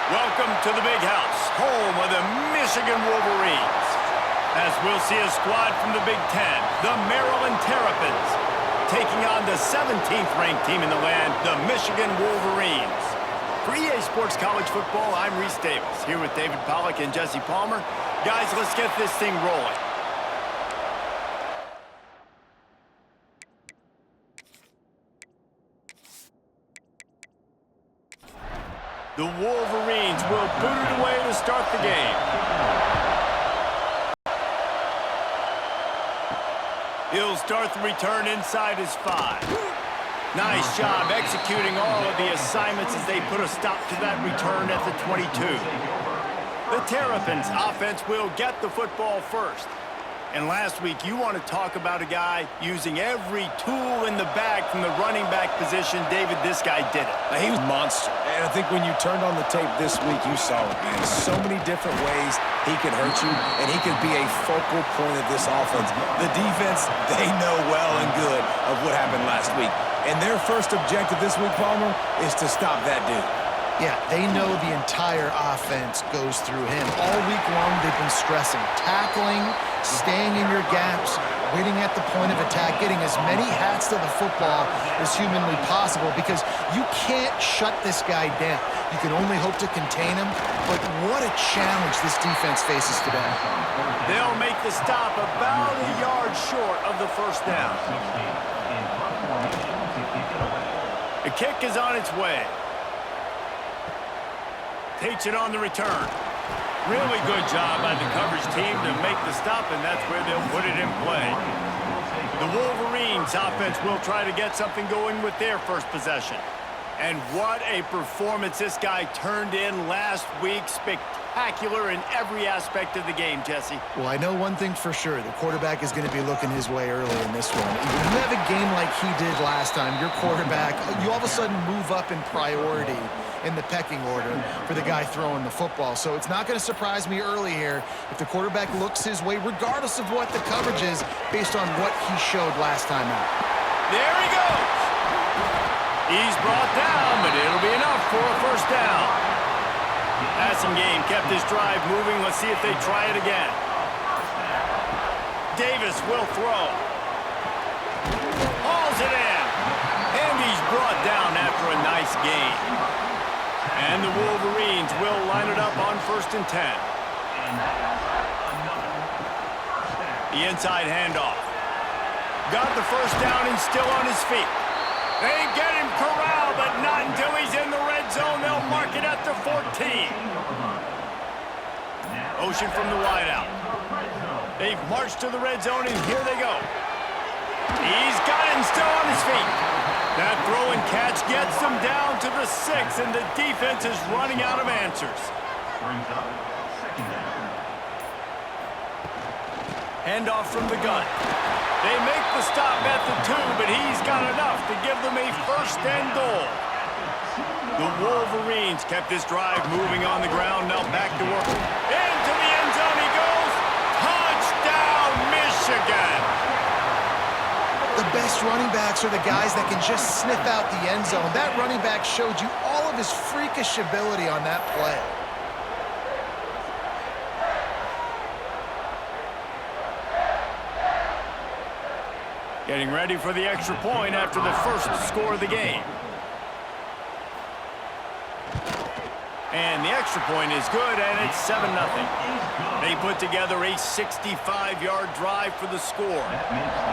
Welcome to the big house, home of the Michigan Wolverines. As we'll see a squad from the Big Ten, the Maryland Terrapins, taking on the 17th ranked team in the land, the Michigan Wolverines. For EA Sports College Football, I'm Reese Davis, here with David Pollack and Jesse Palmer. Guys, let's get this thing rolling. The Wolverines will boot it away to start the game. He'll start the return inside his 5. Nice job executing all of the assignments as they put a stop to that return at the 22. The Terrapins offense will get the football first. And last week, you want to talk about a guy using every tool in the bag from the running back position. David, this guy did it. He was a monster. And I think when you turned on the tape this week, you saw it, man. So many different ways he could hurt you, and he could be a focal point of this offense. The defense, they know well and good of what happened last week. And their first objective this week, Palmer, is to stop that dude. Yeah, they know the entire offense goes through him. All week long, they've been stressing tackling, staying in your gaps, waiting at the point of attack, getting as many hats to the football as humanly possible because you can't shut this guy down. You can only hope to contain him, but what a challenge this defense faces today. They'll make the stop about a yard short of the first down. The kick is on its way. Takes it on the return. Really good job by the coverage team to make the stop, and that's where they'll put it in play. The Wolverines offense will try to get something going with their first possession. And what a performance this guy turned in last week. Spectacular in every aspect of the game, Jesse. Well, I know one thing for sure. The quarterback is going to be looking his way early in this one. When you have a game like he did last time, your quarterback, you all of a sudden move up in priority in the pecking order for the guy throwing the football. So it's not going to surprise me early here if the quarterback looks his way, regardless of what the coverage is, based on what he showed last time out. There he goes. He's brought down, but it'll be enough for a first down. Passing game kept this drive moving. Let's see if they try it again. Davis will throw. Hauls it in. And he's brought down after a nice gain. And the Wolverines will line it up on 1st and 10. The inside handoff. Got the first down and still on his feet. They get him corralled, but not until he's in the red zone. They'll mark it at the 14. Motion from the wideout. They've marched to the red zone, and here they go. He's got him still on his feet. That throw and catch gets them down to the 6, and the defense is running out of answers. Handoff from the gun. They make the stop at the 2, but he's got enough to give them a 1st and goal. The Wolverines kept this drive moving on the ground. Now back to work. Into the end zone he goes. Touchdown, Michigan! The best running backs are the guys that can just sniff out the end zone. That running back showed you all of his freakish ability on that play. Getting ready for the extra point after the first score of the game. And the extra point is good, and it's 7-0. They put together a 65-yard drive for the score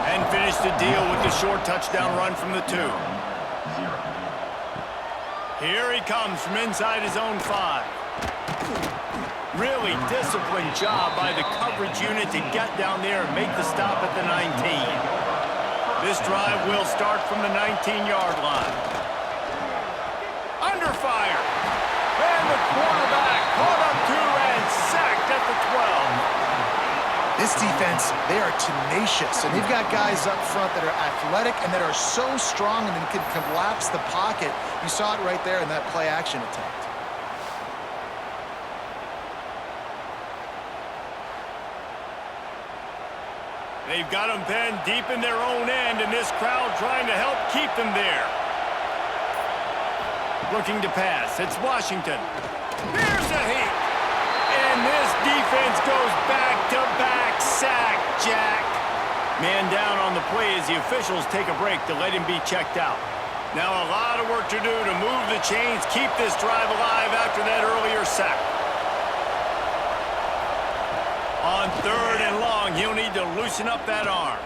and finished the deal with the short touchdown run from the 2. Here he comes from inside his own 5. Really disciplined job by the coverage unit to get down there and make the stop at the 19. This drive will start from the 19-yard line. Under fire. And the quarterback caught up to and sacked at the 12. This defense, they are tenacious, and they've got guys up front that are athletic and that are so strong and can collapse the pocket. You saw it right there in that play-action attempt. They've got them pinned deep in their own end, and this crowd trying to help keep them there. Looking to pass. It's Washington. Here's a heat. And this defense goes back-to-back sack, Jack. Man down on the play as the officials take a break to let him be checked out. Now a lot of work to do to move the chains, keep this drive alive after that earlier sack. On 3rd and long, he'll need to loosen up that arm.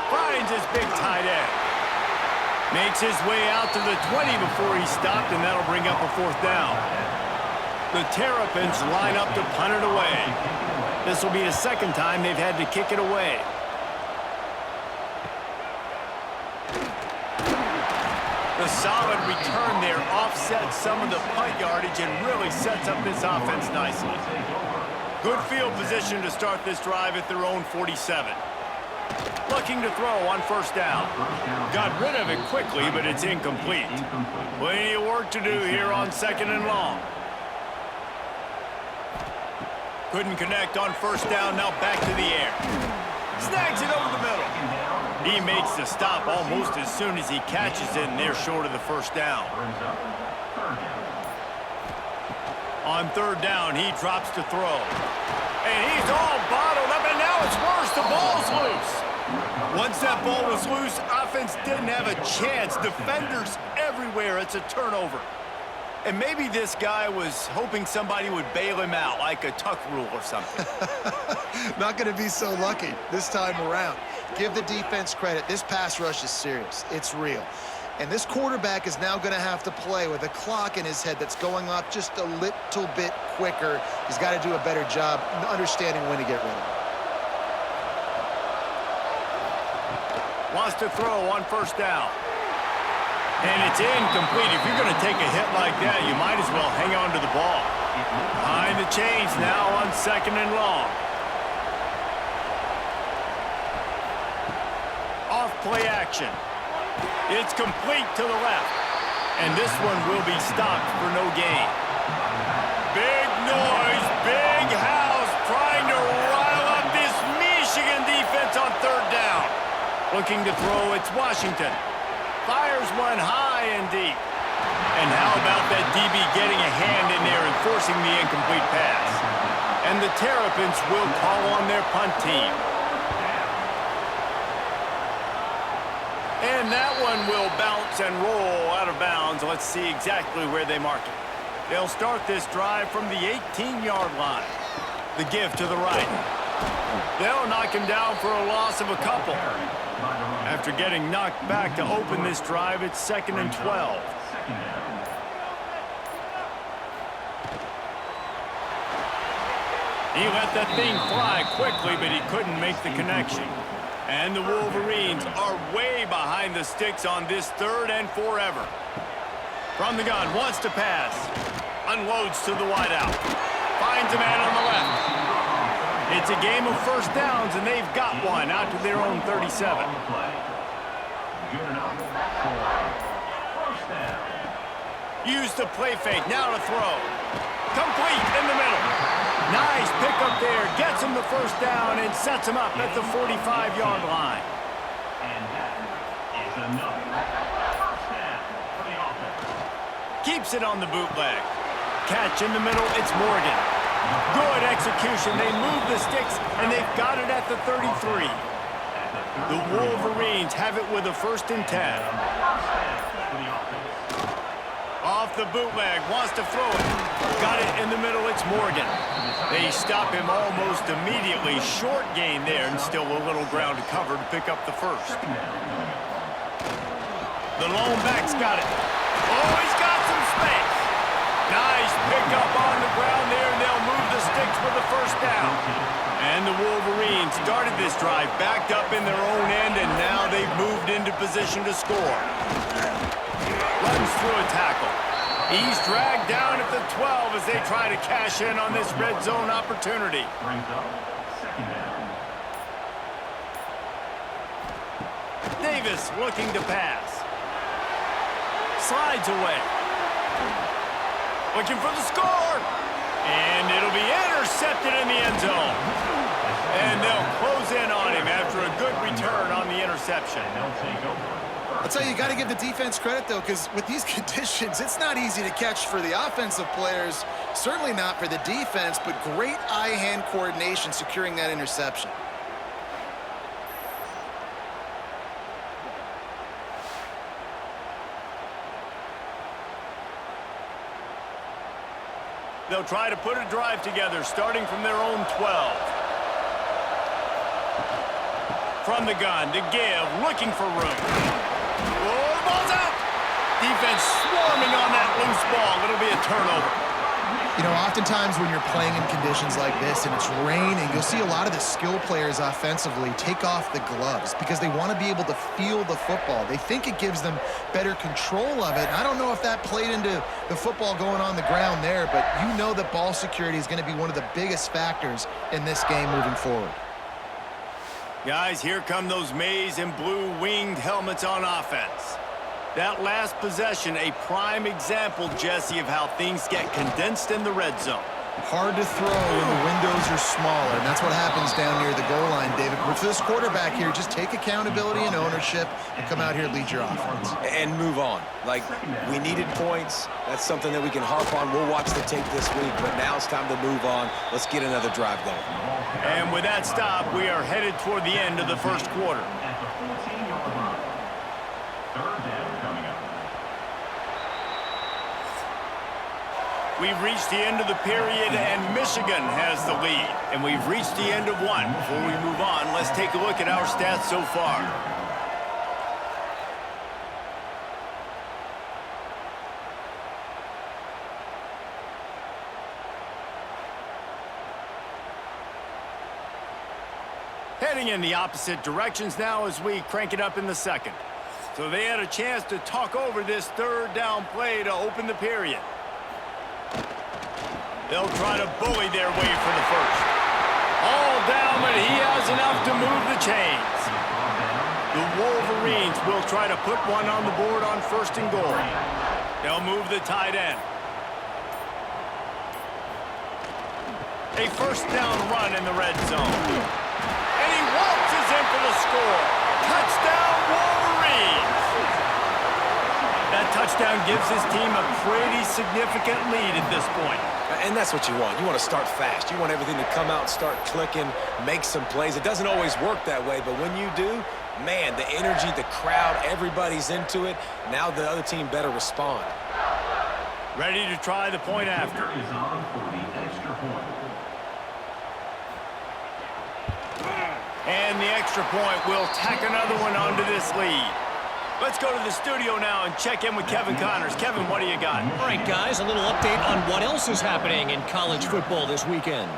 Finds his big tight end. Makes his way out to the 20 before he stopped, and that'll bring up a 4th down. The Terrapins line up to punt it away. This will be the 2nd time they've had to kick it away. The solid return there offsets some of the punt yardage and really sets up this offense nicely. Good field position to start this drive at their own 47. Looking to throw on 1st down. Got rid of it quickly, but it's incomplete. Plenty of work to do here on 2nd and long. Couldn't connect on 1st down, now back to the air. Snags it over the middle. He makes the stop almost as soon as he catches it, and they're short of the 1st down. On 3rd down, he drops to throw. And he's all bottled up, and now it's worse. The ball's loose. Once that ball was loose, offense didn't have a chance. Defenders everywhere. It's a turnover. And maybe this guy was hoping somebody would bail him out, like a tuck rule or something. Not going to be so lucky this time around. Give the defense credit. This pass rush is serious. It's real. And this quarterback is now going to have to play with a clock in his head that's going off just a little bit quicker. He's got to do a better job understanding when to get rid of it. Wants to throw on 1st down. And it's incomplete. If you're going to take a hit like that, you might as well hang on to the ball. Behind the chains now on 2nd and long. Off play action. It's complete to the left. And this one will be stopped for no gain. Big noise, big house, trying to rile up this Michigan defense on 3rd down. Looking to throw, it's Washington. Fires one high and deep. And how about that DB getting a hand in there and forcing the incomplete pass? And the Terrapins will call on their punt team. And that one will bounce and roll out of bounds. Let's see exactly where they mark it. They'll start this drive from the 18-yard line. The give to the right. They'll knock him down for a loss of a couple. After getting knocked back to open this drive, it's 2nd and 12. He let that thing fly quickly, but he couldn't make the connection. And the Wolverines are way behind the sticks on this 3rd and forever. From the gun, wants to pass. Unloads to the wideout. Finds a man on the left. It's a game of 1st downs, and they've got one out to their own 37. Use the play fake, now to throw. Complete in the middle. Nice pickup there, gets him the 1st down and sets him up at the 45-yard line. And that is enough. 1st down for the offense. Keeps it on the bootleg. Catch in the middle, it's Morgan. Good execution. They move the sticks, and they've got it at the 33. The Wolverines have it with a 1st and 10. Off the bootleg, wants to throw it. Got it in the middle, it's Morgan. They stop him almost immediately. Short gain there, and still a little ground to cover to pick up the 1st. The lone back's got it. Oh, he's got some space. Nice pickup on the ground there, and they'll move the sticks for the 1st down. And the Wolverines started this drive backed up in their own end, and now they've moved into position to score. Runs through a tackle. He's dragged down at the 12 as they try to cash in on this red zone opportunity. Brings up 2nd down. Davis looking to pass. Slides away. Looking for the score. And it'll be intercepted in the end zone. And they'll close in on him after a good return on the interception. They'll take over I'll tell you, you got to give the defense credit, though, because with these conditions, it's not easy to catch for the offensive players, certainly not for the defense, but great eye-hand coordination securing that interception. They'll try to put a drive together, starting from their own 12. From the gun, to give, looking for room. Oh, the ball's out! Defense swarming on that loose ball. It'll be a turnover. You know, oftentimes when you're playing in conditions like this and it's raining, you'll see a lot of the skill players offensively take off the gloves because they want to be able to feel the football. They think it gives them better control of it. And I don't know if that played into the football going on the ground there, but you know that ball security is going to be one of the biggest factors in this game moving forward. Guys, here come those maize and blue winged helmets on offense. That last possession, a prime example, Jesse, of how things get condensed in the red zone. Hard to throw when the windows are smaller, and that's what happens down near the goal line, David. But for this quarterback here, just take accountability and ownership and come out here and lead your offense. And move on. Like, we needed points. That's something that we can harp on. We'll watch the tape this week, but now it's time to move on. Let's get another drive going. And with that stop, we are headed toward the end of the first quarter. At the 14-yard line. Third down coming up. We've reached the end of the period, and Michigan has the lead. And we've reached the end of one. Before we move on, let's take a look at our stats so far. Heading in the opposite directions now as we crank it up in the second. So they had a chance to talk over this third down play to open the period. They'll try to bully their way for the first. All down, but he has enough to move the chains. The Wolverines will try to put one on the board on first and goal. They'll move the tight end. A first down run in the red zone. And he waltzes in for the score. Touchdown, Wolverines! That touchdown gives his team a pretty significant lead at this point. And that's what you want. You want to start fast. You want everything to come out and start clicking, make some plays. It doesn't always work that way, but when you do, man, the energy, the crowd, everybody's into it. Now the other team better respond. Ready to try the point after. Is on for the extra point. And the extra point will tack another one onto this lead. Let's go to the studio now and check in with Kevin Connors. Kevin, what do you got? All right, guys, a little update on what else is happening in college football this weekend.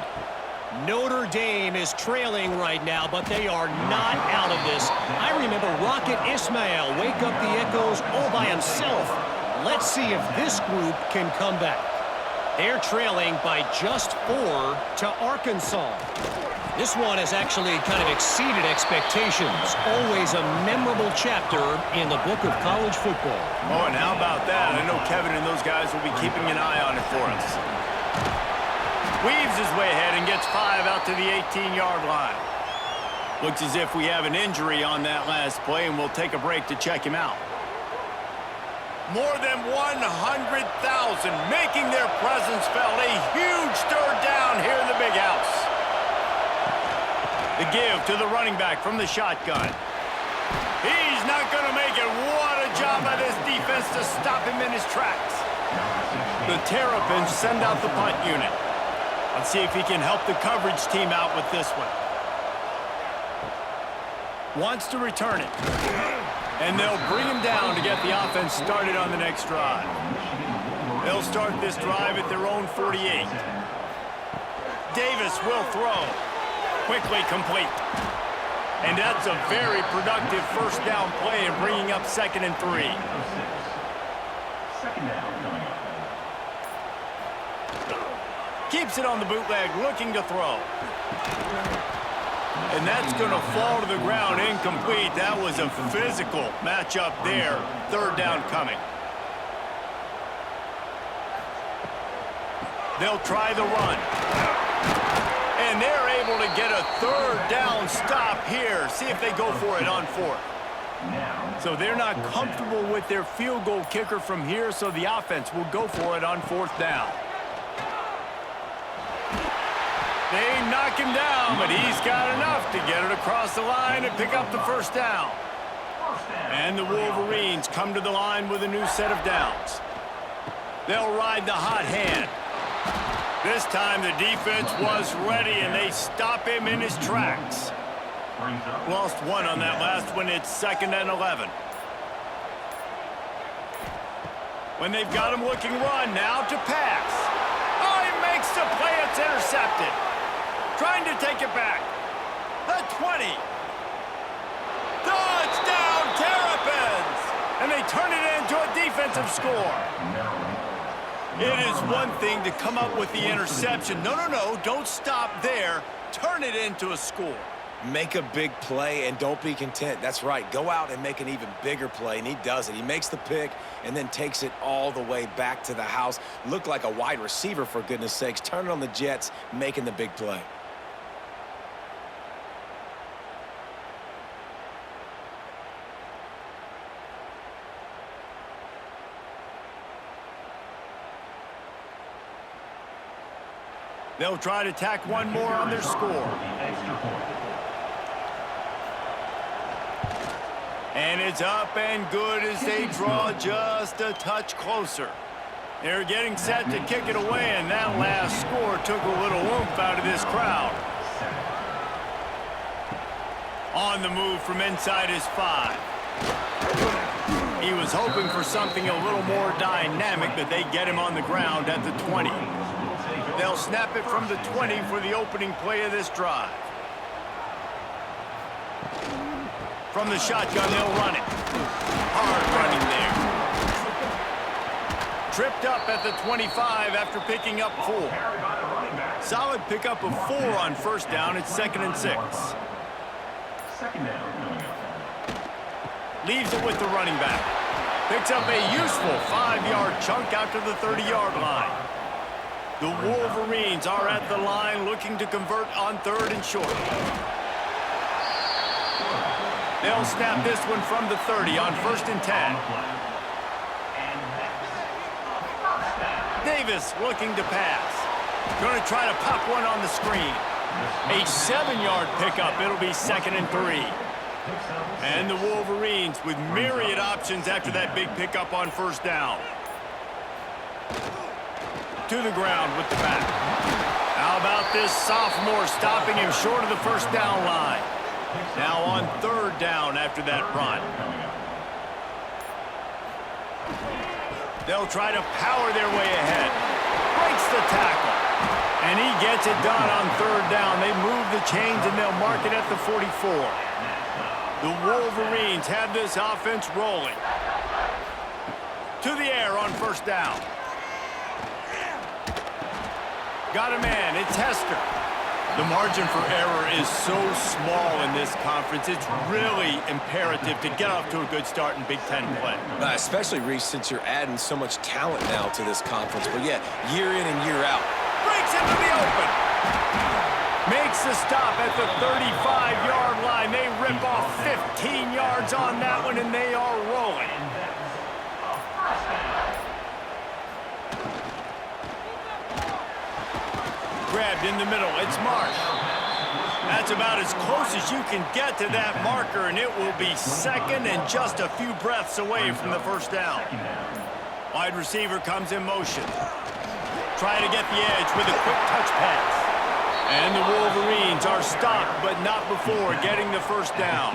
Notre Dame is trailing right now, but they are not out of this. I remember Rocket Ismail wake up the echoes all by himself. Let's see if this group can come back. They're trailing by just 4 to Arkansas. This one has actually kind of exceeded expectations. Always a memorable chapter in the book of college football. Oh, and how about that? I know Kevin and those guys will be keeping an eye on it for us. Weaves his way ahead and gets 5 out to the 18-yard line. Looks as if we have an injury on that last play, and we'll take a break to check him out. More than 100,000 making their presence felt. A huge third down here in the big house. The give to the running back from the shotgun. He's not going to make it. What a job by this defense to stop him in his tracks. The Terrapins send out the punt unit. Let's see if he can help the coverage team out with this one. Wants to return it. And they'll bring him down to get the offense started on the next drive. They'll start this drive at their own 48. Davis will throw. Quickly complete. And that's a very productive first down play and bringing up 2nd and 3. Second down coming up. Keeps it on the bootleg, looking to throw. And that's going to fall to the ground incomplete. That was a physical matchup there. Third down coming. They'll try the run. And they're able to get a third down stop here. See if they go for it on 4th. So they're not comfortable with their field goal kicker from here, so the offense will go for it on 4th down. They knock him down, but he's got enough to get it across the line and pick up the 1st down. And the Wolverines come to the line with a new set of downs. They'll ride the hot hand. This time the defense was ready, and they stop him in his tracks. Lost one on that last one. It's 2nd and 11. When they've got him looking run, now to pass. Oh, he makes the play. It's intercepted. Trying to take it back. The 20. Touchdown, Terrapins! And they turn it into a defensive score. It is one thing to come up with the interception. No, don't stop there. Turn it into a score. Make a big play and don't be content. That's right. Go out and make an even bigger play, and he does it. He makes the pick and then takes it all the way back to the house. Looked like a wide receiver, for goodness sakes. Turning on the Jets, making the big play. They'll try to tack one more on their score. And it's up and good as they draw just a touch closer. They're getting set to kick it away, and that last score took a little oomph out of this crowd. On the move from inside his 5. He was hoping for something a little more dynamic, but they get him on the ground at the 20. They'll snap it from the 20 for the opening play of this drive. From the shotgun, they'll run it. Hard running there. Tripped up at the 25 after picking up 4. Solid pickup of 4 on 1st down. It's 2nd and 6. Leaves it with the running back. Picks up a useful 5-yard chunk out to the 30-yard line. The Wolverines are at the line looking to convert on 3rd and short. They'll snap this one from the 30 on 1st and 10. Davis looking to pass. Going to try to pop one on the screen. A 7-yard pickup. It'll be 2nd and 3. And the Wolverines with myriad options after that big pickup on 1st down. To the ground with the back. How about this sophomore stopping him short of the 1st down line? Now on 3rd down after that run. They'll try to power their way ahead. Breaks the tackle. And he gets it done on 3rd down. They move the chains and they'll mark it at the 44. The Wolverines have this offense rolling. To the air on 1st down. Got a man. It's Hester. The margin for error is so small in this conference. It's really imperative to get off to a good start in Big Ten play. Especially, Reese, since you're adding so much talent now to this conference. But, yeah, year in and year out. Breaks into the open. Makes the stop at the 35-yard line. They rip off 15 yards on that one, and they are rolling. Grabbed in the middle. It's Marsh. That's about as close as you can get to that marker, and it will be 2nd and just a few breaths away from the 1st down. Wide receiver comes in motion. Try to get the edge with a quick touch pass. And the Wolverines are stopped, but not before getting the 1st down.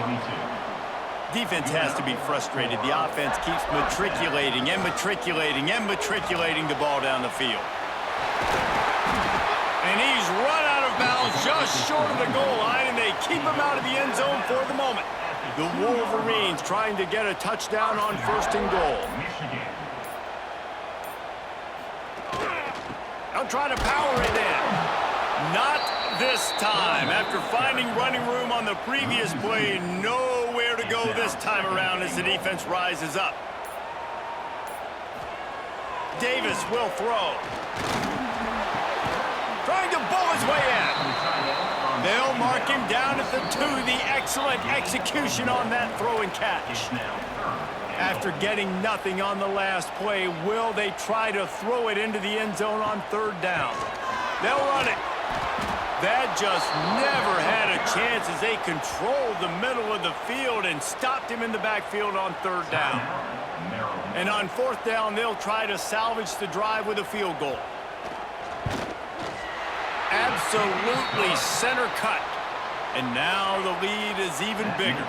Defense has to be frustrated. The offense keeps matriculating and matriculating and matriculating the ball down the field. And he's run out of bounds just short of the goal line, and they keep him out of the end zone for the moment. The Wolverines trying to get a touchdown on 1st and goal. They'll try to power it in. Not this time. After finding running room on the previous play, nowhere to go this time around as the defense rises up. Davis will throw. Trying to bowl his way in. They'll mark him down at the 2. The excellent execution on that throw and catch. After getting nothing on the last play, will they try to throw it into the end zone on 3rd down? They'll run it. That just never had a chance as they controlled the middle of the field and stopped him in the backfield on 3rd down. And on 4th down, they'll try to salvage the drive with a field goal. Absolutely center cut. And now the lead is even bigger.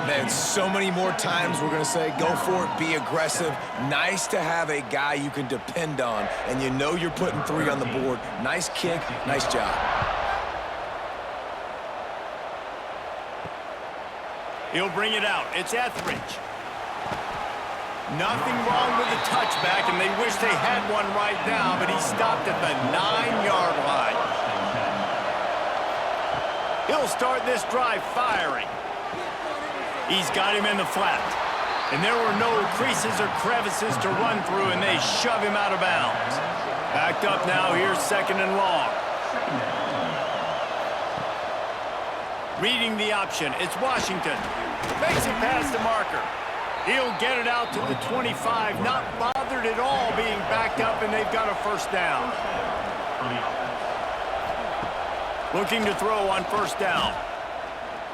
Man, so many more times we're going to say, go for it, be aggressive. Nice to have a guy you can depend on, and you know you're putting 3 on the board. Nice kick, nice job. He'll bring it out. It's Etheridge. Nothing wrong with the touchback, and they wish they had one right now, but he stopped at the 9-yard line. He'll start this drive firing. He's got him in the flat. And there were no creases or crevices to run through, and they shove him out of bounds. Backed up now, here's 2nd and long. Reading the option, it's Washington. Makes it past the marker. He'll get it out to the 25, not bothered at all being backed up, and they've got a 1st down. Looking to throw on 1st down.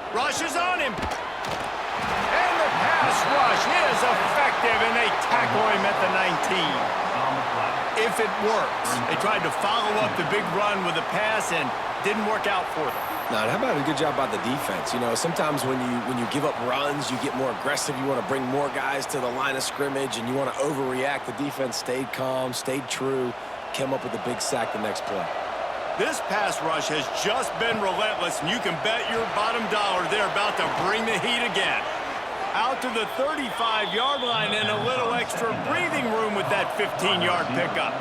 Rush is on him. And the pass rush is effective, and they tackle him at the 19. If it works. They tried to follow up the big run with a pass and didn't work out for them. Now, how about a good job by the defense? You know, sometimes when you give up runs, you get more aggressive. You want to bring more guys to the line of scrimmage, and you want to overreact. The defense stayed calm, stayed true, came up with a big sack the next play. This pass rush has just been relentless, and you can bet your bottom dollar they're about to bring the heat again. Out to the 35-yard line and a little extra breathing room with that 15-yard pickup.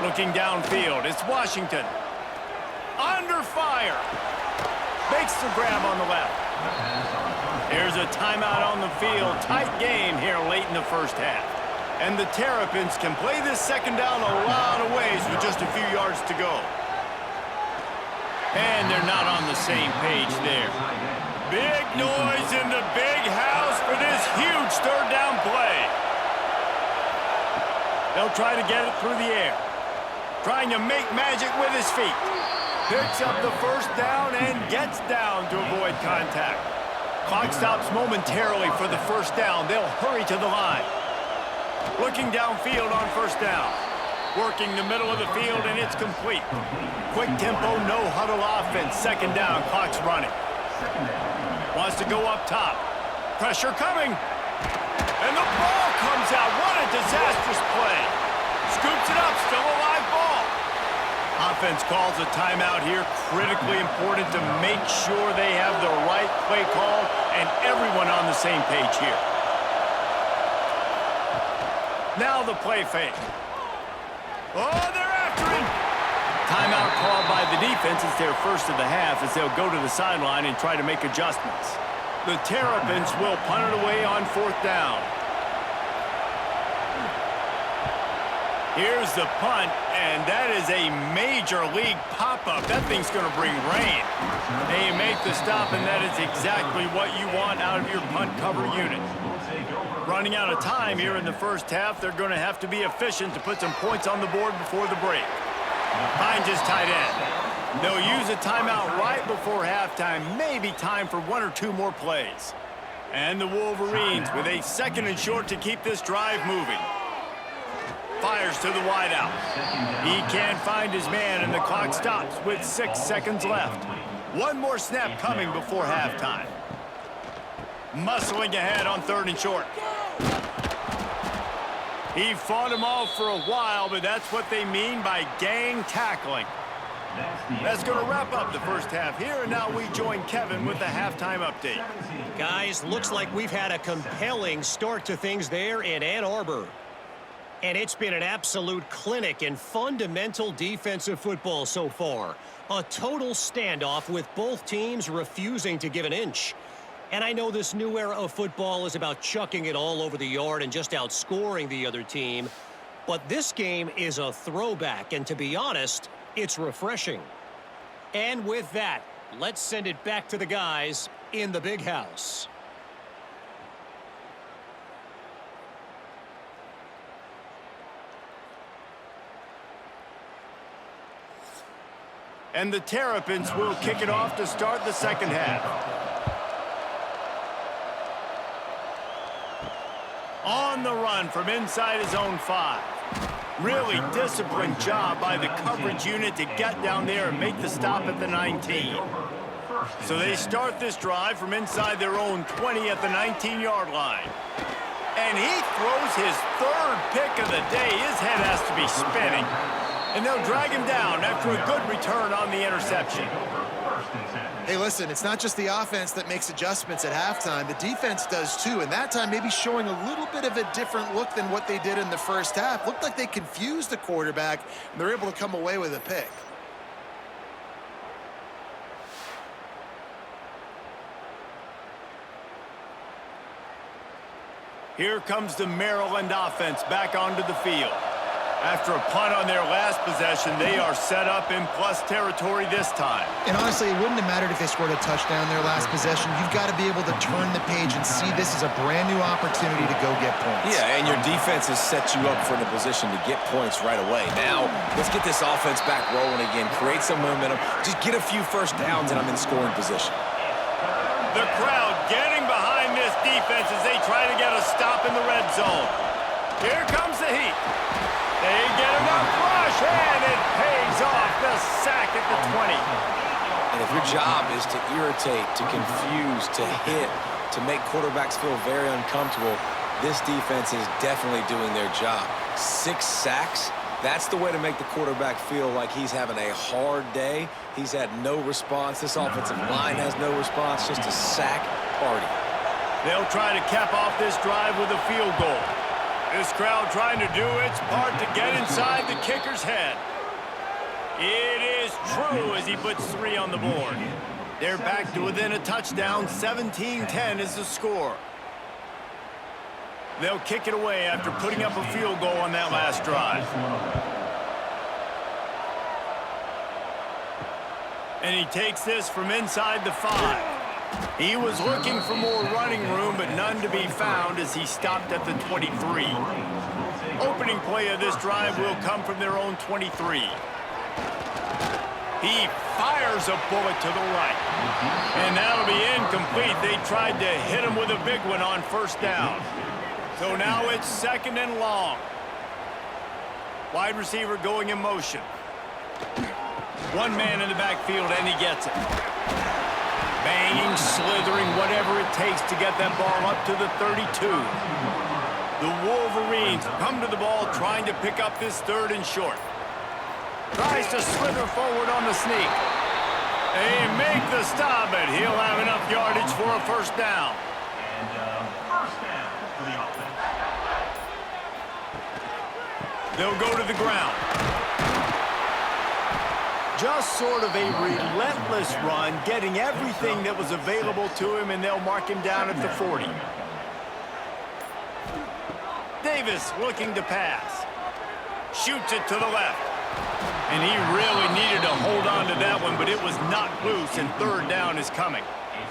Looking downfield, it's Washington. Under fire. Makes the grab on the left. Here's a timeout on the field. Tight game here late in the 1st half. And the Terrapins can play this 2nd down a lot of ways with just a few yards to go. And they're not on the same page there. Big noise in the big house for this huge 3rd down play. They'll try to get it through the air. Trying to make magic with his feet. Picks up the 1st down and gets down to avoid contact. Clock stops momentarily for the 1st down. They'll hurry to the line. Looking downfield on 1st down. Working the middle of the field, and it's complete. Quick tempo, no huddle offense. 2nd down, clock's running. Wants to go up top. Pressure coming. And the ball comes out. What a disastrous play. Scoops it up, still a live ball. Offense calls a timeout here. Critically important to make sure they have the right play call and everyone on the same page here. Now the play fake. Oh, they're after him. Timeout called by the defense. It's their 1st of the half as they'll go to the sideline and try to make adjustments. The Terrapins will punt it away on 4th down. Here's the punt, and that is a major league pop-up. That thing's going to bring rain. They make the stop, and that is exactly what you want out of your punt cover unit. Running out of time here in the 1st half, they're going to have to be efficient to put some points on the board before the break. Finds his tight end. They'll use a timeout right before halftime, maybe time for 1 or 2 more plays. And the Wolverines with a 2nd and short to keep this drive moving. Fires to the wideout. He can't find his man, and the clock stops with 6 seconds left. One more snap coming before halftime. Muscling ahead on 3rd and short. He fought him off for a while, but that's what they mean by gang tackling. That's going to wrap up the 1st half here, and now we join Kevin with the halftime update. Guys, looks like we've had a compelling start to things there in Ann Arbor. And it's been an absolute clinic in fundamental defensive football so far. A total standoff with both teams refusing to give an inch. And I know this new era of football is about chucking it all over the yard and just outscoring the other team. But this game is a throwback, and to be honest, it's refreshing. And with that, let's send it back to the guys in the big house. And the Terrapins will kick it off to start the second half. On the run from inside his own 5. Really disciplined job by the coverage unit to get down there and make the stop at the 19. So they start this drive from inside their own 20 at the 19-yard line. And he throws his 3rd pick of the day. His head has to be spinning. And they'll drag him down after a good return on the interception. Hey, listen, it's not just the offense that makes adjustments at halftime. The defense does too, and that time maybe showing a little bit of a different look than what they did in the first half. Looked like they confused the quarterback, and they're able to come away with a pick. Here comes the Maryland offense back onto the field. After a punt on their last possession, they are set up in plus territory this time. And honestly, it wouldn't have mattered if they scored a touchdown their last possession. You've got to be able to turn the page and see this is a brand new opportunity to go get points. Yeah, and your defense has set you up for the position to get points right away. Now, let's get this offense back rolling again, create some momentum, just get a few first downs, and I'm in scoring position. The crowd getting behind this defense as they try to get a stop in the red zone. Here comes the heat. They get enough rush, and it pays off the sack at the 20. And if your job is to irritate, to confuse, to hit, to make quarterbacks feel very uncomfortable, this defense is definitely doing their job. 6 sacks, that's the way to make the quarterback feel like he's having a hard day. He's had no response. This offensive line has no response, just a sack party. They'll try to cap off this drive with a field goal. This crowd trying to do its part to get inside the kicker's head. It is true as he puts 3 on the board. They're back to within a touchdown. 17-10 is the score. They'll kick it away after putting up a field goal on that last drive. And he takes this from inside the 5. He was looking for more running room, but none to be found as he stopped at the 23. Opening play of this drive will come from their own 23. He fires a bullet to the right. And that'll be incomplete. They tried to hit him with a big one on first down. So now it's 2nd and long. Wide receiver going in motion. One man in the backfield, and he gets it. Banging, slithering, whatever it takes to get that ball up to the 32. The Wolverines come to the ball trying to pick up this 3rd and short. Tries to slither forward on the sneak. They make the stop, but he'll have enough yardage for a first down. And first down for the offense. They'll go to the ground. Just sort of a relentless run, getting everything that was available to him, and they'll mark him down at the 40. Davis looking to pass. Shoots it to the left. And he really needed to hold on to that one, but it was knocked loose, and 3rd down is coming.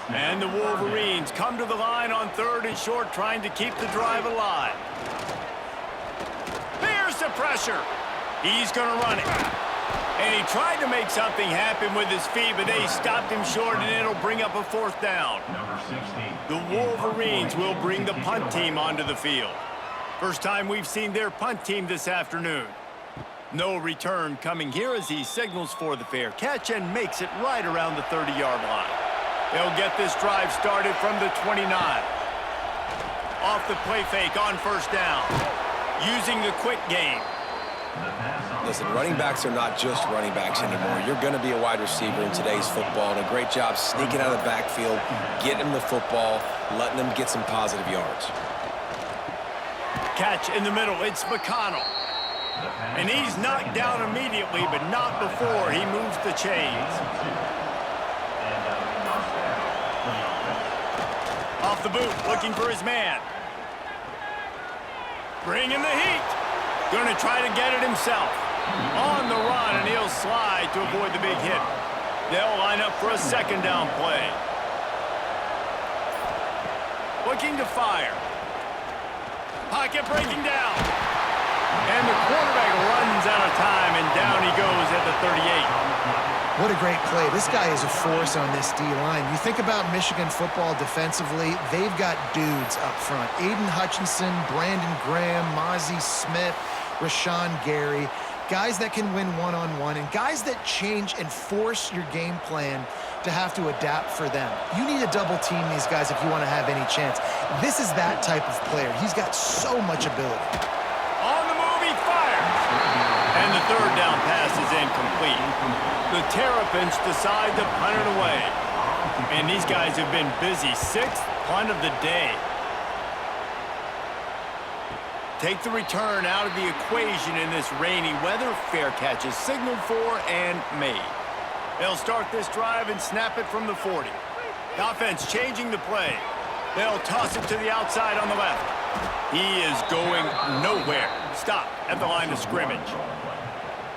And the Wolverines come to the line on 3rd and short, trying to keep the drive alive. There's the pressure. He's going to run it. And he tried to make something happen with his feet, but they stopped him short, and it'll bring up a 4th down. Number 16. The Wolverines will bring the punt team onto the field. First time we've seen their punt team this afternoon. No return coming here as he signals for the fair catch and makes it right around the 30-yard line. They'll get this drive started from the 29. Off the play fake on first down. Using the quick game. Listen, running backs are not just running backs anymore. You're going to be a wide receiver in today's football, and a great job sneaking out of the backfield, getting them the football, letting them get some positive yards. Catch in the middle, it's McConnell. And he's knocked down immediately, but not before he moves the chains. Off the boot, looking for his man. Bringing the heat. Going to try to get it himself. On the run, and he'll slide to avoid the big hit. They'll line up for a second down play. Looking to fire. Pocket breaking down. And the quarterback runs out of time, and down he goes at the 38. What a great play. This guy is a force on this D-line. You think about Michigan football defensively, they've got dudes up front. Aiden Hutchinson, Brandon Graham, Mozzie Smith, Rashawn Gary. Guys that can win one-on-one and guys that change and force your game plan to have to adapt for them. You need to double team these guys if you want to have any chance. This is that type of player. He's got so much ability. On the move, he fires. And the third down pass is incomplete. The Terrapins decide to punt it away. And these guys have been busy. Sixth punt of the day. Take the return out of the equation in this rainy weather. Fair catch is signaled for and made. They'll start this drive and snap it from the 40. The offense changing the play. They'll toss it to the outside on the left. He is going nowhere. Stop at the line of scrimmage.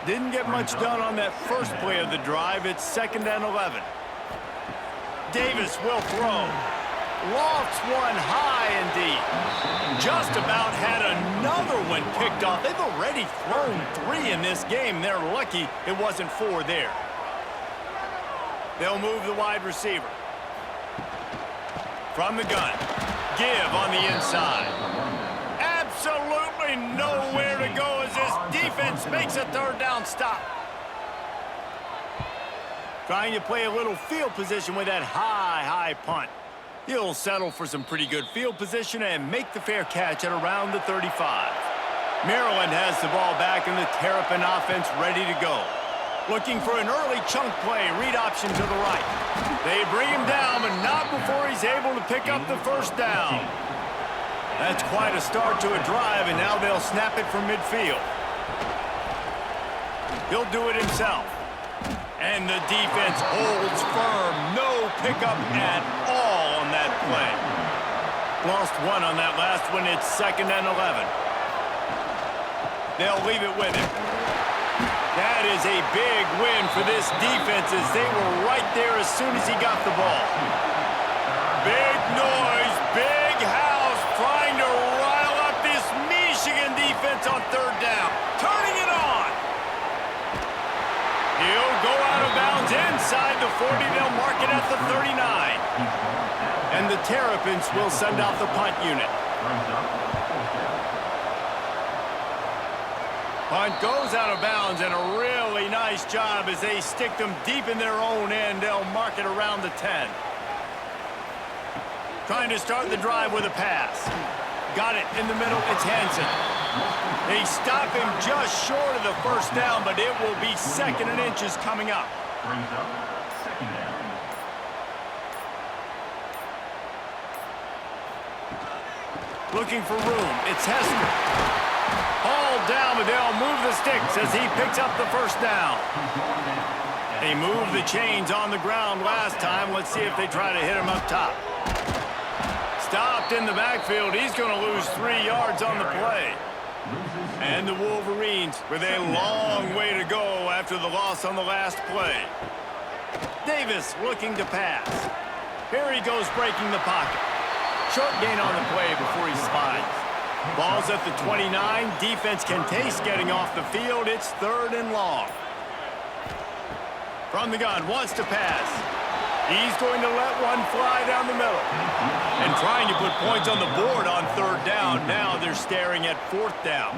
Didn't get much done on that first play of the drive. It's 2nd and 11. Davis will throw. Lofts one high and deep. Just about had another one picked off. They've already thrown 3 in this game. They're lucky it wasn't 4 there. They'll move the wide receiver. From the gun. Give on the inside. Absolutely nowhere to go as this defense makes a 3rd down stop. Trying to play a little field position with that high punt. He'll settle for some pretty good field position and make the fair catch at around the 35. Maryland has the ball back and the Terrapin offense ready to go. Looking for an early chunk play, read option to the right. They bring him down, but not before he's able to pick up the 1st down. That's quite a start to a drive, and now they'll snap it from midfield. He'll do it himself. And the defense holds firm. No pickup at all on that play. Lost 1 on that last one. It's 2nd and 11. They'll leave it with him. That is a big win for this defense as they were right there as soon as he got the ball. Big noise, big house, trying to rile up this Michigan defense on 3rd down. Turning it on. He'll go out of bounds inside the 40. They'll mark it at the 39. And the Terrapins will send out the punt unit. Punt goes out of bounds, and a really nice job as they stick them deep in their own end. They'll mark it around the 10. Trying to start the drive with a pass. Got it in the middle. It's Hansen. They stop him just short of the 1st down, but it will be 2nd and inches coming up. Brings up 2nd down. Looking for room. It's Hester. Hauled down, but they'll move the sticks as he picks up the 1st down. They moved the chains on the ground last time. Let's see if they try to hit him up top. Stopped in the backfield. He's going to lose 3 yards on the play. And the Wolverines with a long way to go after the loss on the last play. Davis looking to pass. Here he goes breaking the pocket. Short gain on the play before he slides. Ball's at the 29. Defense can taste getting off the field. It's 3rd and long. From the gun, wants to pass. He's going to let one fly down the middle. And trying to put points on the board on 3rd down. Now they're staring at 4th down.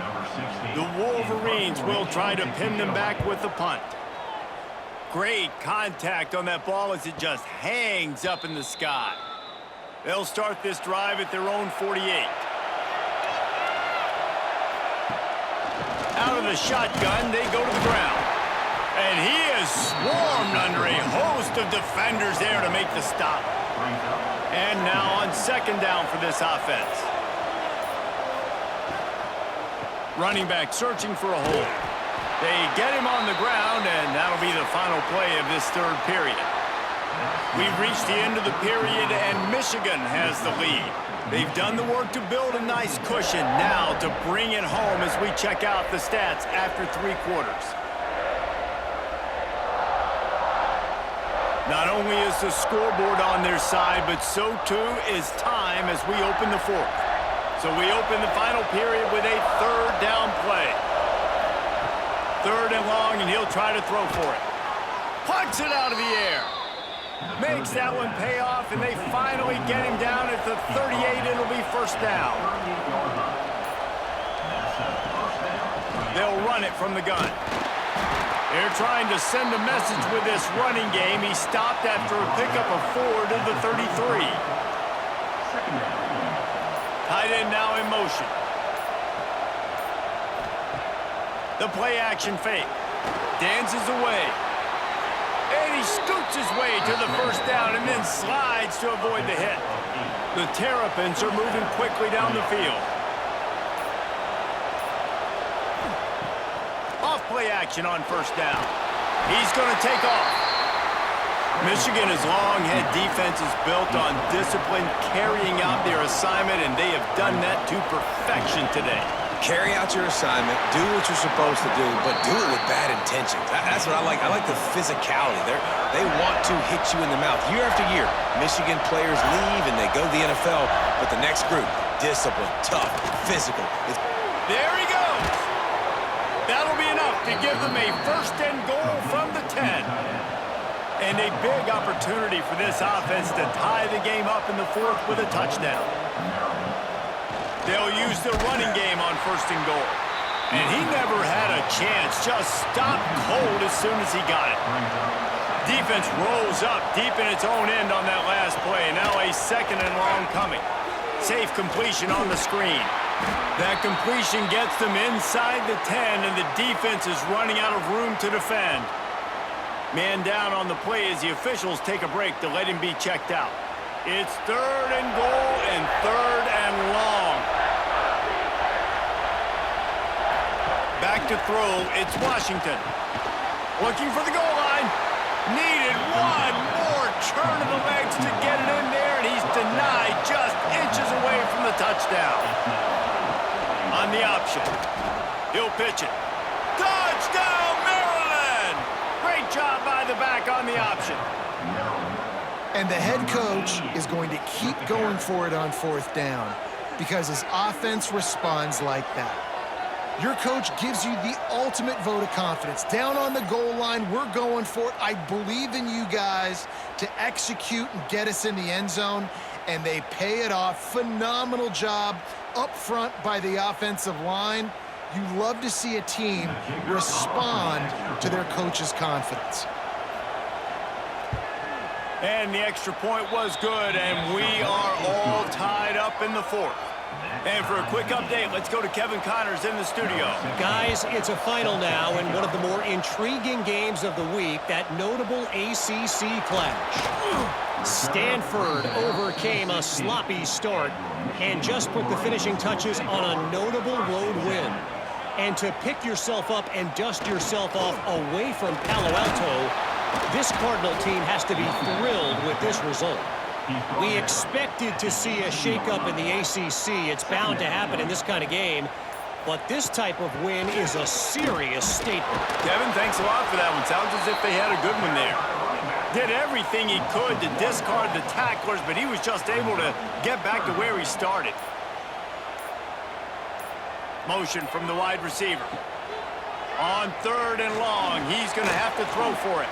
The Wolverines will try to pin them back with the punt. Great contact on that ball as it just hangs up in the sky. They'll start this drive at their own 48. Out of the shotgun, they go to the ground. And he is swarmed under a host of defenders there to make the stop. And now on 2nd down for this offense. Running back searching for a hole. They get him on the ground, and that'll be the final play of this 3rd period. We've reached the end of the period, and Michigan has the lead. They've done the work to build a nice cushion. Now to bring it home as we check out the stats after 3 quarters. Not only is the scoreboard on their side, but so too is time as we open the 4th. So we open the final period with a 3rd down play. 3rd and long, and he'll try to throw for it. Plucks it out of the air. Makes that one pay off, and they finally get him down at the 38. It'll be 1st down. They'll run it from the gun. They're trying to send a message with this running game. He stopped after a pickup of 4 to the 33. Tight end now in motion. The play action fake. Dances away. And he scoots his way to the 1st down and then slides to avoid the hit. The Terrapins are moving quickly down the field. Off play action on 1st down. He's going to take off. Michigan has long had defenses built on discipline, carrying out their assignment, and they have done that to perfection today. Carry out your assignment, do what you're supposed to do, but do it with bad intentions. That's what I like. I like the physicality. They want to hit you in the mouth. Year after year, Michigan players leave and they go to the NFL, but the next group, disciplined, tough, physical. There he goes. That'll be enough to give them a 1st and goal from the 10. And a big opportunity for this offense to tie the game up in the 4th with a touchdown. They'll use the running game on 1st and goal. And he never had a chance, just stopped cold as soon as he got it. Defense rolls up deep in its own end on that last play. Now a 2nd and long coming. Safe completion on the screen. That completion gets them inside the 10, and the defense is running out of room to defend. Man down on the play as the officials take a break to let him be checked out. It's 3rd and goal and 3rd and long. Back to throw, it's Washington. Looking for the goal line. Needed one more turn of the legs to get it in there, and he's denied just inches away from the touchdown. On the option. He'll pitch it. Touchdown, Maryland! Great job by the back on the option. And the head coach is going to keep going for it on 4th down because his offense responds like that. Your coach gives you the ultimate vote of confidence. Down on the goal line, we're going for it. I believe in you guys to execute and get us in the end zone, and they pay it off. Phenomenal job up front by the offensive line. You love to see a team respond to their coach's confidence. And the extra point was good, and we are all tied up in the 4th. And for a quick update, let's go to Kevin Connors in the studio. Guys, it's a final now, and one of the more intriguing games of the week, that notable ACC clash. Stanford overcame a sloppy start and just put the finishing touches on a notable road win. And to pick yourself up and dust yourself off away from Palo Alto, this Cardinal team has to be thrilled with this result. We expected to see a shakeup in the ACC. It's bound to happen in this kind of game. But this type of win is a serious statement. Kevin, thanks a lot for that one. Sounds as if they had a good one there. Did everything he could to discard the tacklers, but he was just able to get back to where he started. Motion from the wide receiver. On 3rd and long, he's going to have to throw for it.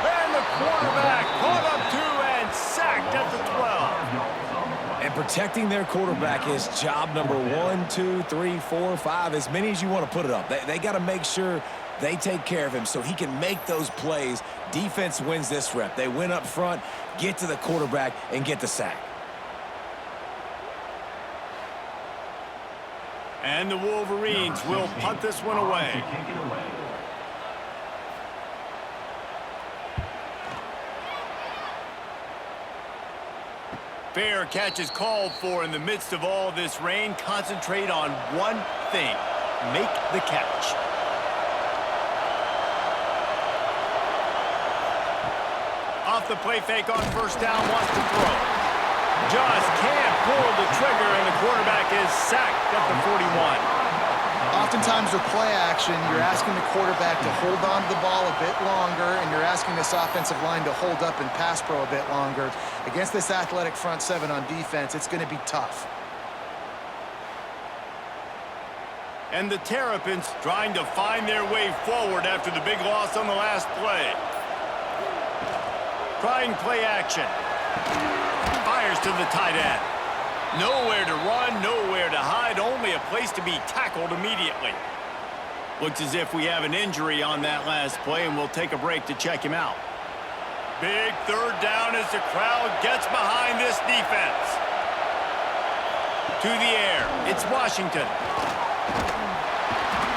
And the quarterback caught up to and sacked at the 12. And protecting their quarterback is job number 1, 2, 3, 4, 5, as many as you want to put it up. They got to make sure they take care of him so he can make those plays. Defense wins this rep. They win up front, get to the quarterback, and get the sack. And the Wolverines will punt this one away. Fair catch is called for in the midst of all this rain. Concentrate on one thing. Make the catch. Off Off the play fake on first down, wants to throw. Just can't pull the trigger, and the quarterback is sacked at the 41. Oftentimes with play action, you're asking the quarterback to hold on to the ball a bit longer, and you're asking this offensive line to hold up in pass pro a bit longer. Against this athletic front seven on defense, it's going to be tough. And the Terrapins trying to find their way forward after the big loss on the last play. Trying play action. Fires to the tight end. Nowhere to run, nowhere to hide, only a place to be tackled immediately. Looks as if we have an injury on that last play, and we'll take a break to check him out. Big third down as the crowd gets behind this defense. To the air, it's Washington.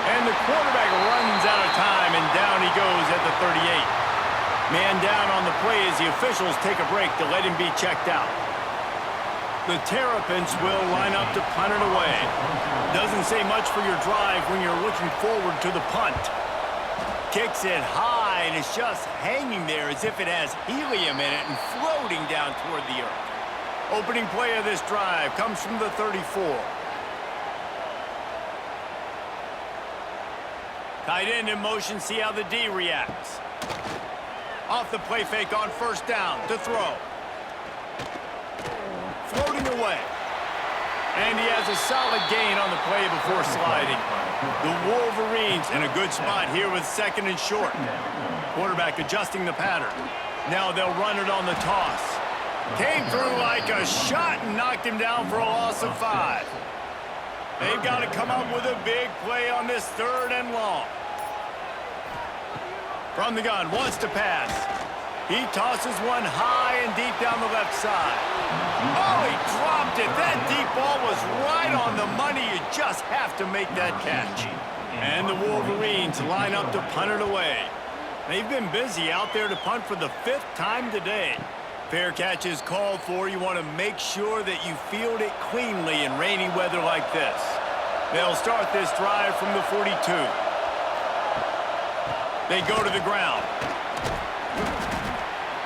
And the quarterback runs out of time, and down he goes at the 38. Man down on the play as the officials take a break to let him be checked out. The Terrapins will line up to punt it away. Doesn't say much for your drive when you're looking forward to the punt. Kicks it high, and it's just hanging there as if it has helium in it and floating down toward the earth. Opening play of this drive comes from the 34. Tight end in motion, see how the D reacts. Off the play fake on first down to throw. Floating away. And he has a solid gain on the play before sliding. The Wolverines in a good spot here with second and short. Quarterback adjusting the pattern. Now they'll run it on the toss. Came through like a shot and knocked him down for a loss of 5. They've got to come up with a big play on this third and long. From the gun, wants to pass. He tosses one high and deep down the left side. Oh, he dropped it. That deep ball was right on the money. You just have to make that catch. And the Wolverines line up to punt it away. They've been busy out there to punt for the 5th time today. Fair catch is called for. You want to make sure that you field it cleanly in rainy weather like this. They'll start this drive from the 42. They go to the ground.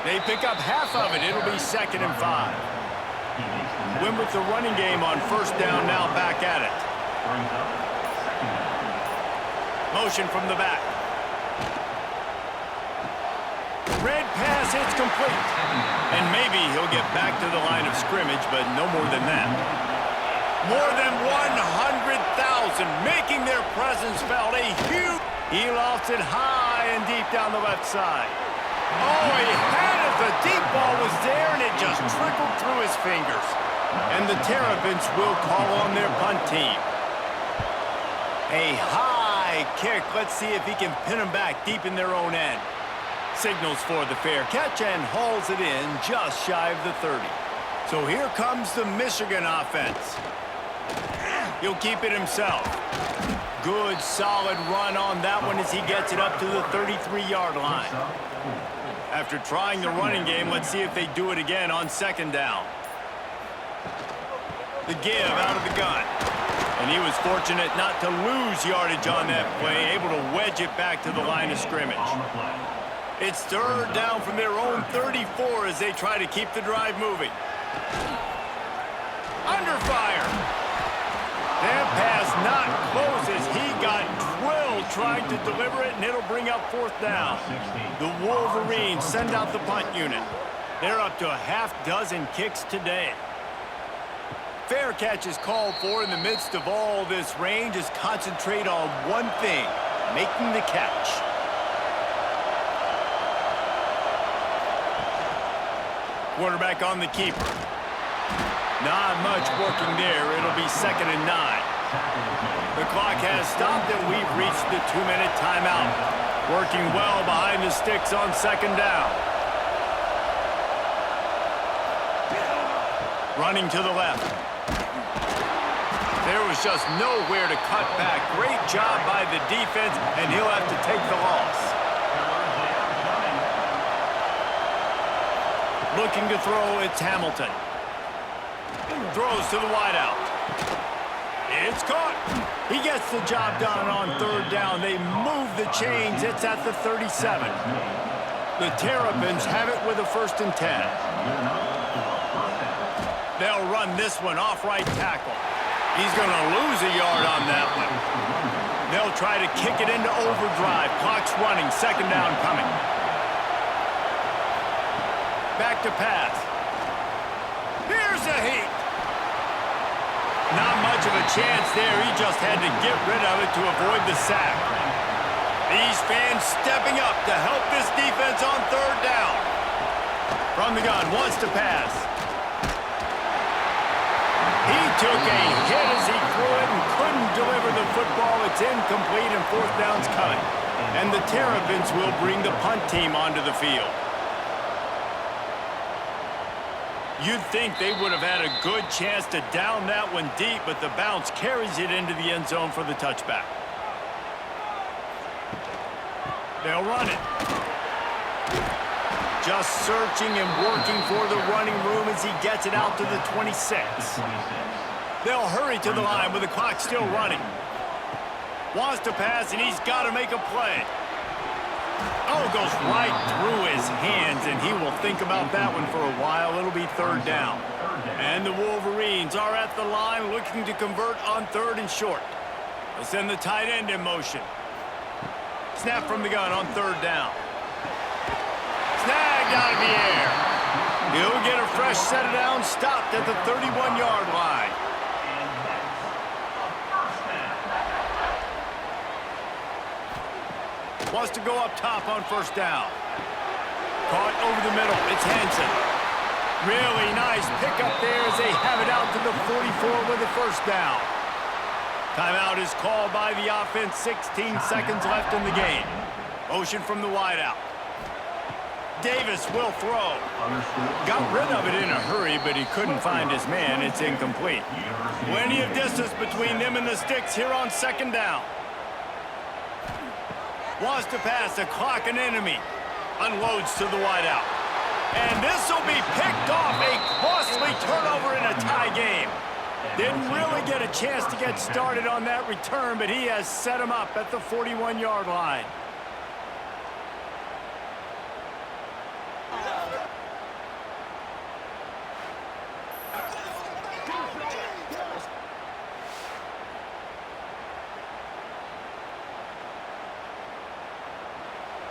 They pick up half of it. It'll be 2nd and 5. Win with the running game on first down, now back at it. Motion from the back. Red pass, it's complete. And maybe he'll get back to the line of scrimmage, but no more than that. More than 100,000 making their presence felt. A huge... He lofts it high and deep down the left side. Oh, he had it. The deep ball was there, and it just trickled through his fingers. And the Terrapins will call on their punt team. A high kick. Let's see if he can pin them back deep in their own end. Signals for the fair catch and hauls it in just shy of the 30. So here comes the Michigan offense. He'll keep it himself. Good, solid run on that one as he gets it up to the 33-yard line. After trying the running game, let's see if they do it again on 2nd down. The give out of the gun. And he was fortunate not to lose yardage on that play, able to wedge it back to the line of scrimmage. It's 3rd down from their own 34 as they try to keep the drive moving. Under fire. That pass not close as he got drilled trying to deliver it, and it'll bring up 4th down. The Wolverines send out the punt unit. They're up to a half-dozen kicks today. Fair catch is called for in the midst of all this rain. Just concentrate on one thing, making the catch. Quarterback on the keeper. Not much working there. It'll be 2nd and 9. The clock has stopped, and we've reached the 2-minute timeout. Working well behind the sticks on 2nd down. Running to the left. There was just nowhere to cut back. Great job by the defense, and he'll have to take the loss. Looking to throw, it's Hamilton. Throws to the wideout. It's caught. He gets the job done on 3rd down. They move the chains. It's at the 37. The Terrapins have it with a 1st and 10. They'll run this one off right tackle. He's going to lose a yard on that one. They'll try to kick it into overdrive. Clock's running. 2nd down coming. Back to pass. Here's a heat. Not much of a chance there. He just had to get rid of it to avoid the sack. These fans stepping up to help this defense on 3rd down. From the gun, wants to pass. He took a hit as he threw it and couldn't deliver the football. It's incomplete and 4th down's coming. And the Terrapins will bring the punt team onto the field. You'd think they would have had a good chance to down that one deep, but the bounce carries it into the end zone for the touchback. They'll run it. Just searching and working for the running room as he gets it out to the 26. They'll hurry to the line with the clock still running. Wants to pass, and he's got to make a play. Oh, goes right through his hands, and he will think about that one for a while. It'll be 3rd down. And the Wolverines are at the line looking to convert on 3rd and short. They'll send the tight end in motion. Snap from the gun on 3rd down. Snagged out of the air. He'll get a fresh set of downs, stopped at the 31-yard line. Wants to go up top on 1st down. Caught over the middle. It's Hansen. Really nice pickup there as they have it out to the 44 with the 1st down. Timeout is called by the offense. 16 seconds left in the game. Motion from the wideout. Davis will throw. Got rid of it in a hurry, but he couldn't find his man. It's incomplete. Plenty of distance between them and the sticks here on 2nd down. Wants to pass, the clock an enemy. Unloads to the wideout. And this will be picked off. A costly turnover in a tie game. Didn't really get a chance to get started on that return, but he has set him up at the 41-yard line.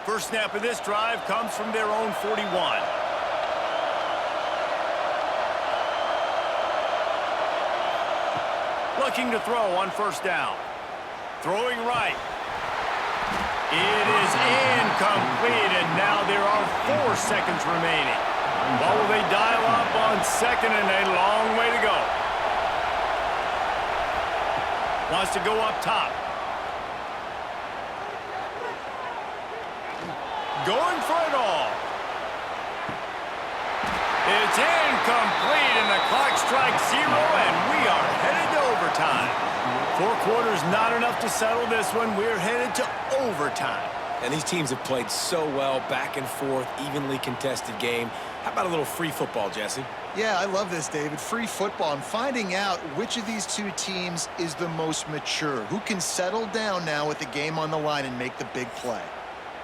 First snap of this drive comes from their own 41. Looking to throw on 1st down. Throwing right. It is incomplete, and now there are 4 seconds remaining. What will they dial up on 2nd and a long way to go? Wants to go up top. Going for it all. It's incomplete, and the clock strikes 0, and we are headed to overtime. 4 quarters not enough to settle this one. We're headed to overtime. And these teams have played so well, back and forth, evenly contested game. How about a little free football, Jesse? Yeah, I love this, David. Free football. I'm finding out which of these 2 teams is the most mature, who can settle down now with the game on the line and make the big play.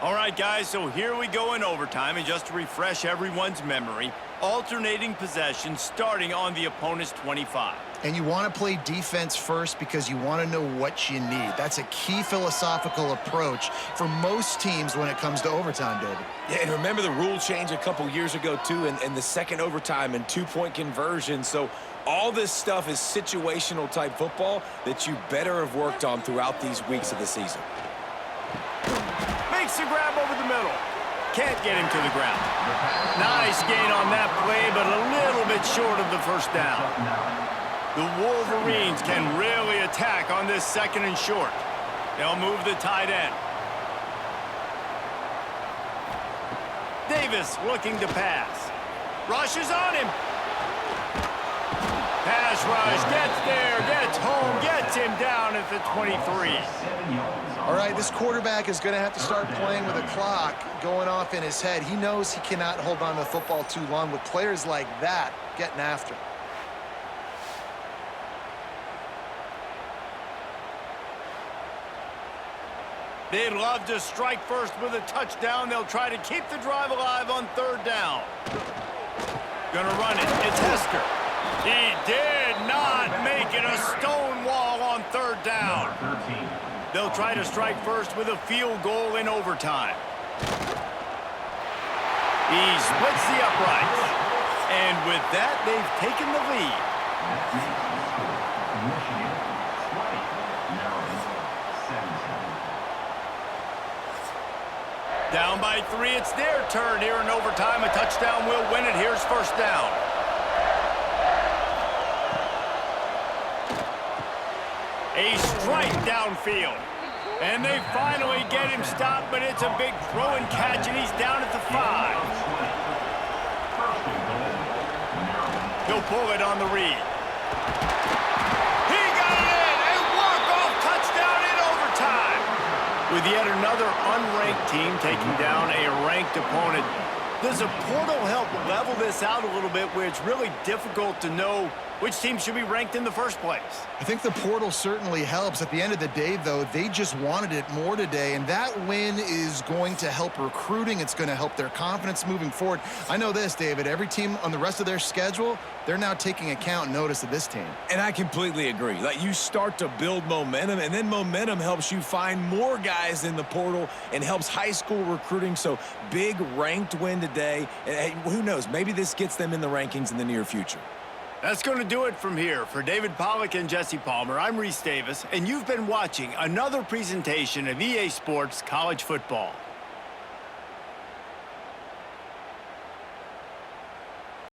All right, guys, so here we go in overtime, and just to refresh everyone's memory, alternating possession starting on the opponent's 25. And you want to play defense first because you want to know what you need. That's a key philosophical approach for most teams when it comes to overtime, David. Yeah, and remember the rule change a couple years ago, too, and the second overtime and 2-point conversion. So all this stuff is situational type football that you better have worked on throughout these weeks of the season. Makes the grab over the middle. Can't get him to the ground. Nice gain on that play, but a little bit short of the 1st down. The Wolverines can really attack on this 2nd and short. They'll move the tight end. Davis looking to pass. Rushes on him. Pass rush, gets there, gets home, gets him down at the 23. All right, this quarterback is going to have to start playing with a clock going off in his head. He knows he cannot hold on to the football too long with players like that getting after him. They'd love to strike first with a touchdown. They'll try to keep the drive alive on third down. Gonna run it. It's Hester. He did not make it a stone wall on third down. They'll try to strike first with a field goal in overtime. He splits the uprights. And with that, they've taken the lead. Down by 3, it's their turn here in overtime. A touchdown will win it. Here's first down. A strike downfield. And they finally get him stopped, but it's a big throw and catch, and he's down at the 5. He'll pull it on the read. He got it in! A walk-off touchdown in overtime! With yet another unranked team taking down a ranked opponent, does a portal help level this out a little bit where it's really difficult to know which team should be ranked in the first place? I think the portal certainly helps. At the end of the day, though, they just wanted it more today, and that win is going to help recruiting. It's going to help their confidence moving forward. I know this, David. Every team on the rest of their schedule, they're now taking account and notice of this team. And I completely agree. Like, you start to build momentum, and then momentum helps you find more guys in the portal and helps high school recruiting. So big ranked win today. And hey, who knows? Maybe this gets them in the rankings in the near future. That's going to do it from here. For David Pollack and Jesse Palmer, I'm Reese Davis, and you've been watching another presentation of EA Sports College Football.